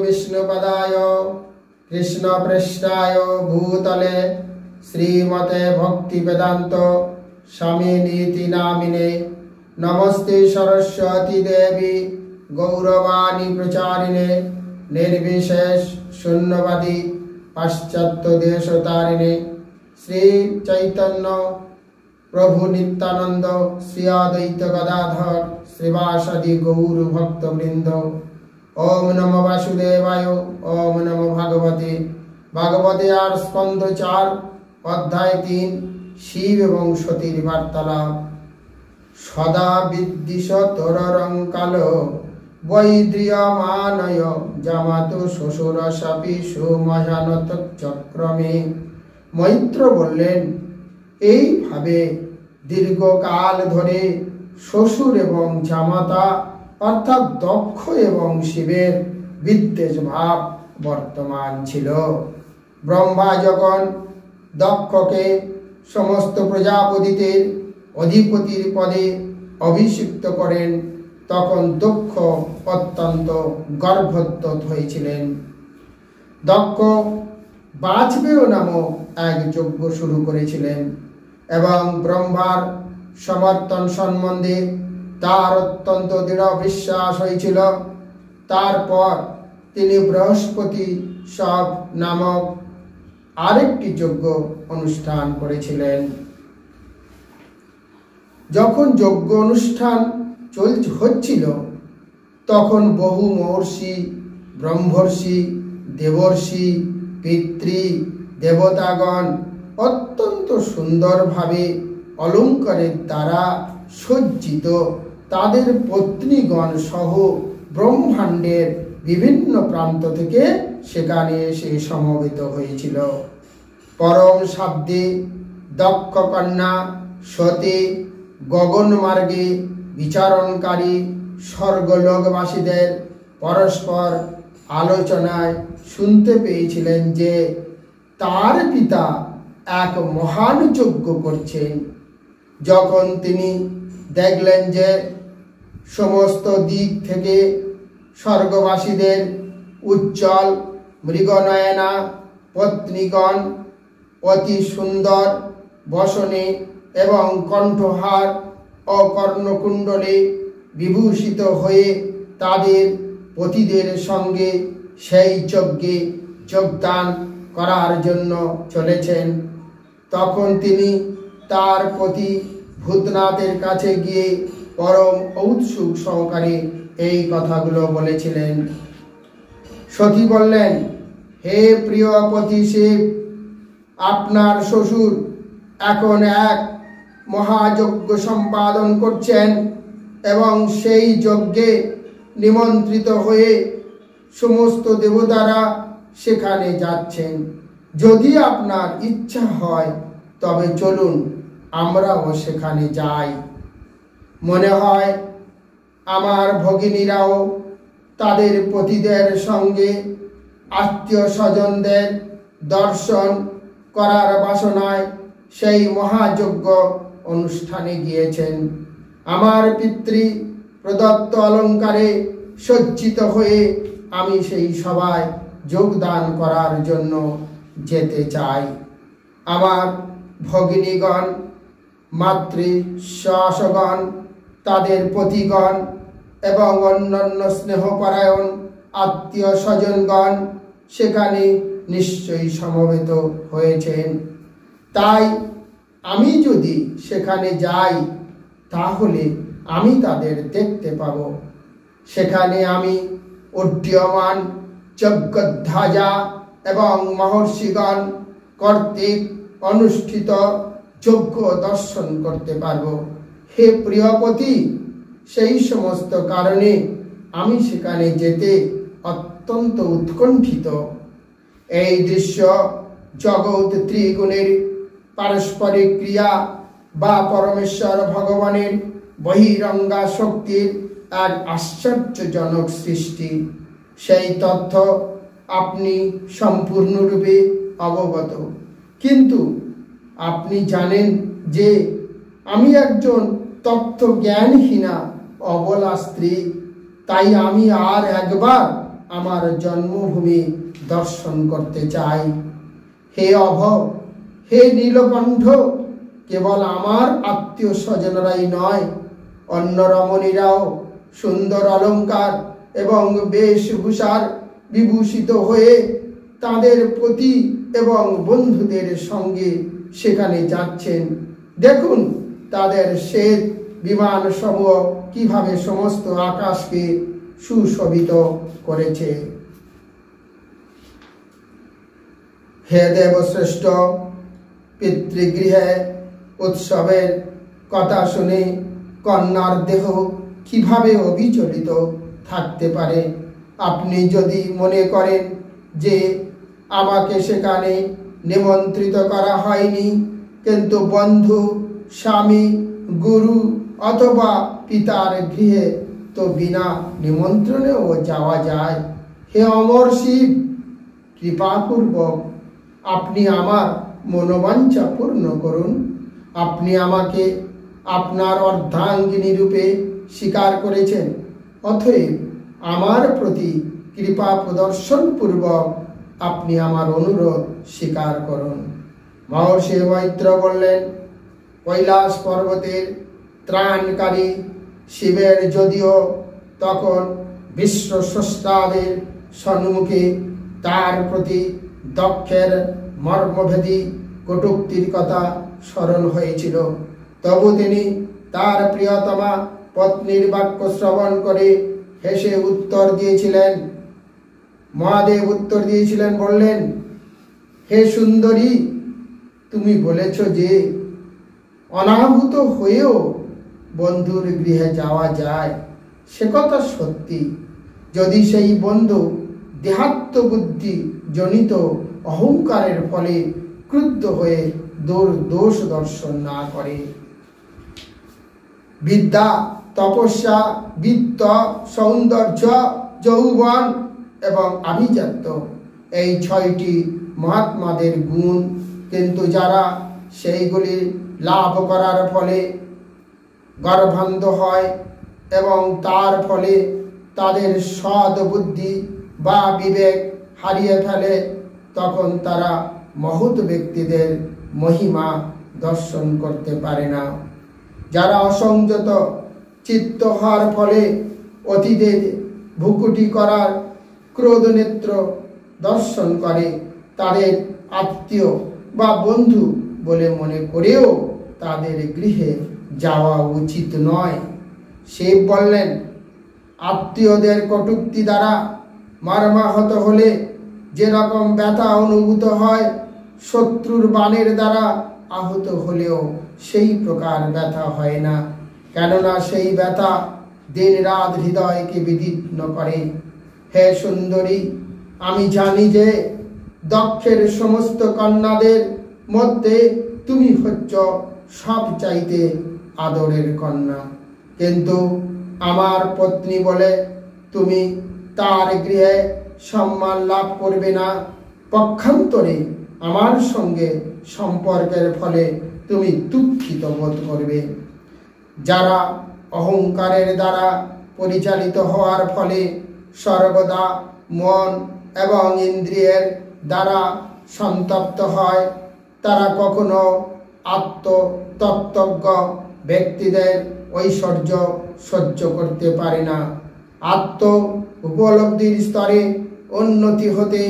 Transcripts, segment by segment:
विष्णुपदाय कृष्णपृष्ठाय भूतले श्रीमते भक्तिवेदांत स्वामिनीति नामिने नमस्ते सरस्वती देवी गौरवाणी प्रचारिणे निर्विशेष शून्यवादी पाश्चात्य देशतारिणे श्री चैतन्य प्रभु नित्यानंद श्री अद्वैत गदाधर श्रीवासादि गौर भक्त वृंद। ओम नमो वासुदेवाय। ओम नमो भगवते भागवते आर स्कंद 4 अध्याय 3 शिव एवं सतीर वार्तालाप। सदा विद्दिश तोररंकालो वैद्रियमानय जामातो শ্বশুর শাপি সুমহানত চক্রমে। মৈত্র বললেন, এইভাবে দীর্ঘকাল ধরে শ্বশুর এবং জামাতা অর্থাৎ দক্ষ এবং শিবের বিদ্বেষ ভাব বর্তমান ছিল। ব্রহ্মা যখন দক্ষকে সমস্ত প্রজাপতিদের অধিপতির পদে অভিষিক্ত করেন তখন দক্ষ অত্যন্ত গর্ভোদ্যত হয়েছিলেন। দক্ষ বাজপেয় নামক এক যজ্ঞ শুরু করেছিলেন এবং ব্রহ্মার সমর্থন সম্বন্ধে তার অত্যন্ত দৃঢ় বিশ্বাস হয়েছিল। তারপর তিনি বৃহস্পতি সব নামক আরেকটি যজ্ঞ অনুষ্ঠান করেছিলেন। যখন যজ্ঞ অনুষ্ঠান হচ্ছিল তখন বহু মহর্ষি, ব্রহ্মর্ষি, দেবর্ষি, পিতৃ দেবতাগণ অত্যন্ত সুন্দরভাবে অলঙ্কারের দ্বারা সজ্জিত তাদের পত্নীগণ সহ ব্রহ্মাণ্ডের বিভিন্ন প্রান্ত থেকে সেখানে এসে সমবেত হয়েছিল। পরম শাব্দে দক্ষ কন্যা সতী গগন মার্গে বিচারণকারী স্বর্গলোকবাসীদের পরস্পর আলোচনায় শুনতে পেয়েছিলেন যে তার পিতা এক মহান যজ্ঞ করছেন। যখন তিনি দেখলেন যে সমস্ত দিক থেকে স্বর্গবাসীদের উজ্জ্বল মৃগনয়না পত্নীগণ অতি সুন্দর বসনে এবং কণ্ঠহার ও কর্ণকুণ্ডলে বিভূষিত হয়ে তাদের পতিদের সঙ্গে সেই যজ্ঞে যোগদান করার জন্য চলেছেন, তখন তিনি তার পতি ভূতনাথের কাছে গিয়ে পরম ঔৎসুক সহকারে এই কথাগুলো বলেছিলেন। সতী বললেন, হে প্রিয় পতি শিব, আপনার শ্বশুর এখন এক মহাযজ্ঞ সম্পাদন করছেন এবং সেই যজ্ঞে নিমন্ত্রিত হয়ে সমস্ত দেবতারা সেখানে যাচ্ছেন। যদি আপনার ইচ্ছা হয় তবে চলুন আমরাও সেখানে যাই। মনে হয় আমার ভগিনীরাও তাদের পতিদের সঙ্গে আত্মীয় স্বজনদের দর্শন করার বাসনায় সেই মহাযজ্ঞ অনুষ্ঠানে গিয়েছেন। আমার পিতৃ প্রদত্ত অলঙ্কারে সজ্জিত হয়ে আমি সেই সভায় যোগদান করার জন্য যেতে চাই। আমার ভগিনীগণ, মাতৃ শাসগণ, তাদের পতিগণ এবং অন্যান্য স্নেহপরায়ণ আত্মীয় স্বজনগণ সেখানে নিশ্চয়ই সমবেত হয়েছেন। তাই আমি যদি সেখানে যাই তাহলে আমি তাদের দেখতে পাব। সেখানে আমি উড্ডীয়মান যজ্ঞধ্বজা এবং মহর্ষিগণ কর্তৃক অনুষ্ঠিত যজ্ঞ দর্শন করতে পারব। হে প্রিয়পতি, সেই সমস্ত কারণে আমি সেখানে যেতে অত্যন্ত উৎকণ্ঠিত। এই দৃশ্য জগৎ ত্রিগুণের পারস্পরিক ক্রিয়া বা পরমেশ্বর ভগবানের বহিরঙ্গা শক্তির এক আশ্চর্যজনক সৃষ্টি। সেই তথ্য আপনি সম্পূর্ণরূপে অবগত, কিন্তু আপনি জানেন যে আমি একজন তত্ত্বজ্ঞানহীনা অবলা স্ত্রী। তাই আমি আর একবার আমার জন্মভূমি দর্শন করতে চাই। হে অভব, হে নীলকণ্ঠ, কেবল আমার আত্মীয় স্বজনরাই নয়, অন্য রমণীরাও সুন্দর অলঙ্কার এবং বেশভূষার বিভূষিত হয়ে তাদের পতি এবং বন্ধুদের সঙ্গে সেখানে যাচ্ছেন। দেখুন তাদের শ্বেত বিমান সমূহ কিভাবে সমস্ত আকাশকে সুশোভিত করেছে। হে দেবশ্রেষ্ঠ, পিতৃগৃহে উৎসবের কথা শুনে কন্যার দেহ কিভাবে অবিচলিত থাকতে পারে? আপনি যদি মনে করেন যে আমাকে সেখানে নিমন্ত্রিত করা হয়নি, কিন্তু বন্ধু, স্বামী, গুরু অথবা পিতার গৃহে তো বিনা নিমন্ত্রণেও যাওয়া যায়। হে অমর শিব, কৃপাপূর্বক আপনি আমার মনোবাঞ্ছা পূর্ণ করুন। আপনি আমাকে আপনার অর্ধাঙ্গিনী রূপে স্বীকার করেছেন, অতএব আমার প্রতি কৃপা প্রদর্শন পূর্বক আপনি আমার অনুরোধ স্বীকার করুন। মহর্ষি মৈত্র বললেন, কৈলাস পর্বতের ত্রাণকারী শিবের যদিও তখন বিশ্বস্রষ্টাদের সম্মুখে তার প্রতি দক্ষের মর্মভেদী কটূক্তির কথা স্মরণ হয়েছিল, তবু তিনি তার প্রিয়তমা পত্নীর বাক্য শ্রবণ করে হেসে উত্তর দিয়েছিলেন। মহাদেব উত্তর দিয়েছিলেন, বললেন, হে সুন্দরী, তুমি বলেছ যে অনাহুত হয়েও বন্ধুর গৃহে যাওয়া যায়। সে কথা সত্যি, যদি সেই বন্ধু দেহাত্মবুদ্ধি জনিত অহংকারের ফলে ক্রুদ্ধ হয়ে দোষ দর্শন না করে। বিদ্যা, তপস্যা, বিত্ত, সৌন্দর্য, যৌবন এবং আভিজাত্য, এই 6টি মহাত্মাদের গুণ, কিন্তু যারা সেইগুলি লাভ করার ফলে গর্ভান্ধ হয় এবং তার ফলে তাদের সৎ বুদ্ধি বা বিবেক হারিয়ে ফেলে, তখন তারা মহৎ ব্যক্তিদের মহিমা দর্শন করতে পারে না। যারা অসংযত চিত্ত হওয়ার ফলে অতীতের ভুকুটি করার ক্রোধ নেত্র দর্শন করে, তাদের আত্মীয় বা বন্ধু বলে মনে করেও তাদের গৃহে যাওয়া উচিত নয়। শিব বললেন, আত্মীয়দের কটূক্তি দ্বারা মর্মাহত হলে যেরকম ব্যথা অনুভূত হয়, শত্রুর বাণের দ্বারা আহত হলেও সেই প্রকার ব্যথা হয় না, কেননা সেই ব্যথা দিন রাত হৃদয়কে বিদীর্ণ করে। হে সুন্দরী, আমি জানি যে দক্ষের সমস্ত কন্যাদের মধ্যে তুমি হচ্ছ সব চাইতে আদরের কন্যা, কিন্তু আমার পত্নী বলে তুমি তার গৃহে সম্মান লাভ করবে না। পক্ষান্তরে আমার সঙ্গে সম্পর্কের ফলে তুমি দুঃখিত বোধ করবে। যারা অহংকারের দ্বারা পরিচালিত হওয়ার ফলে সর্বদা মন এবং ইন্দ্রিয়ের দ্বারা সন্তপ্ত হয়, তারা কখনো আত্মতত্ত্বজ্ঞ ব্যক্তিদের ঐশ্বর্য সহ্য করতে পারে না। আত্ম উপলব্ধির স্তরে উন্নতি হতে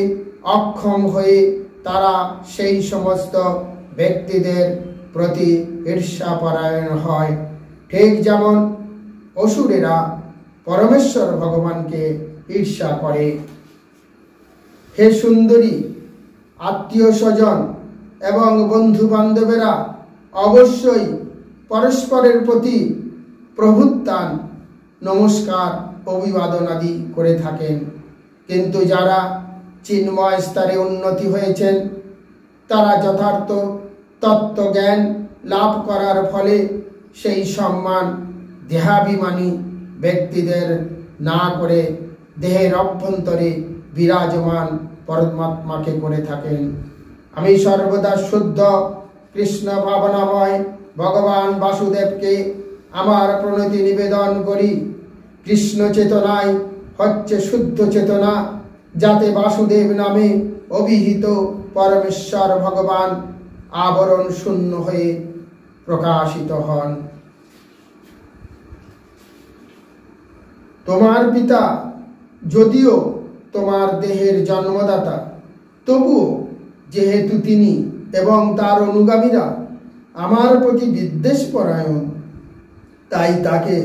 অক্ষম হয়ে তারা সেই সমস্ত ব্যক্তিদের প্রতি ঈর্ষাপরায়ণ হয়, ঠিক যেমন অসুরেরা পরমেশ্বর ভগবানকে ঈর্ষা করে। হে সুন্দরী, আত্মীয় স্বজন এবং বন্ধু বান্ধবেরা অবশ্যই পরস্পরের প্রতি প্রভুত্থান, নমস্কার, অভিবাদন আদি করে থাকেন, কিন্তু যারা চিন্ময় স্তরে উন্নতি হয়েছেন তারা যথার্থ তত্ত্বজ্ঞান লাভ করার ফলে সেই সম্মান দেহাভিমানী ব্যক্তিদের না করে দেহের অভ্যন্তরে বিরাজমান পরমাত্মাকে করে থাকেন। আমি সর্বদা শুদ্ধ কৃষ্ণ ভাবনাময় ভগবান বাসুদেবকে আমার প্রণতি নিবেদন করি। কৃষ্ণ চেতনায় হচ্ছে শুদ্ধ চেতনা, যাতে বাসুদেব নামে অভিহিত পরমেশ্বর ভগবান আবরণ শূন্য হয়ে প্রকাশিত হন। তোমার পিতা যদিও তোমার দেহের জন্মদাতা, তবুও যেহেতু তিনি এবং তার অনুগামীরা আমার প্রতি বিদ্বেষপরায়ণ, তাই তাকে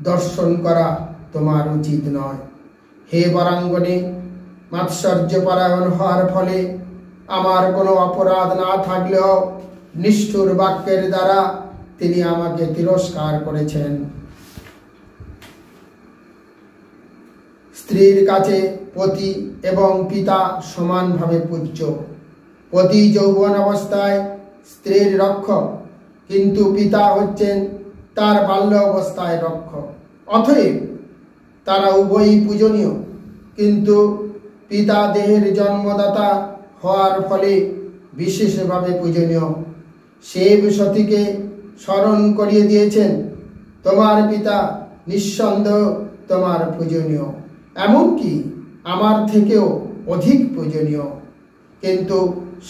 দর্শন করা তোমার উচিত নয়। হে বরাঙ্গনে, মাৎসর্যপরায়ণ হওয়ার ফলে আমার কোনো অপরাধ না থাকলেও নিষ্ঠুর বাক্যের দ্বারা তিনি আমাকে তিরস্কার করেছেন। স্ত্রীর কাছে পতি এবং পিতা সমানভাবে পূজ্য। পতি যৌবন অবস্থায় স্ত্রীর রক্ষক, কিন্তু পিতা হচ্ছেন তার বাল্য অবস্থায় রক্ষক। অতএব তারা উভয়ই পূজনীয়, কিন্তু পিতা দেহের জন্মদাতা হওয়ার ফলে বিশেষভাবে পূজনীয়। শিব সতীকে স্মরণ করিয়ে দিয়েছেন, তোমার পিতা নিঃসন্দেহ তোমার পূজনীয়, এমনকি আমার থেকেও অধিক পূজনীয়। কিন্তু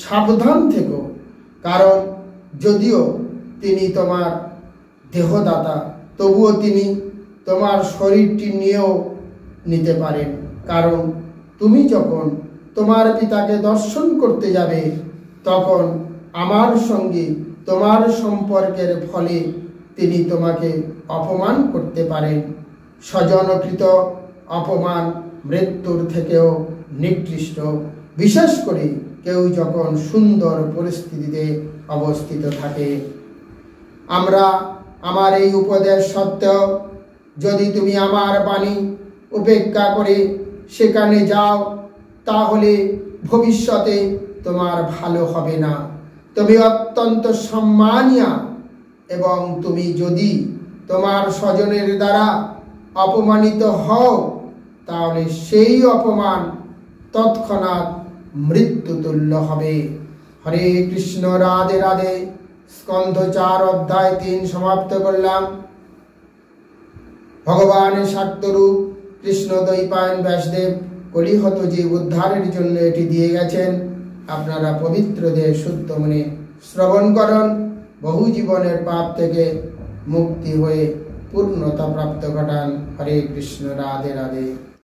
সাবধান থেকো, কারণ যদিও তিনি তোমার দেহদাতা, তবুও তিনি তোমার শরীরটি নিয়েও নিতে পারেন। কারণ তুমি যখন তোমার পিতাকে দর্শন করতে যাবে, তখন আমার সঙ্গে তোমার সম্পর্কের ফলে তিনি তোমাকে অপমান করতে পারেন। স্বজনকৃত অপমান মৃত্যুর থেকেও নিকৃষ্ট, বিশেষ করে কেউ যখন সুন্দর পরিস্থিতিতে অবস্থিত থাকে। আমার এই উপদেশ সত্ত্বেও যদি তুমি আমার বাণী উপেক্ষা করে সেখানে যাও, তাহলে ভবিষ্যতে তোমার ভালো হবে না। তুমি অত্যন্ত সম্মানীয়া, এবং তুমি যদি তোমার স্বজনের দ্বারা অপমানিত হও, তাহলে সেই অপমান তৎক্ষণাৎ মৃত্যুতুল্য হবে। হরে কৃষ্ণ। রাধে রাধে। স্কন্ধ 4 অধ্যায় 3 সমাপ্ত করলাম। ভগবানের শাক্তরূপ কৃষ্ণ দ্বৈপায়ন ব্যাসদেব কলিহত জীব উদ্ধারের জন্য এটি দিয়ে গেছেন। আপনারা পবিত্র দেহ শুদ্ধ মনে শ্রবণ করুন, বহু জীবনের পাপ থেকে মুক্তি হয়ে পূর্ণতা প্রাপ্ত ঘটান। হরে কৃষ্ণ। রাধে রাধে।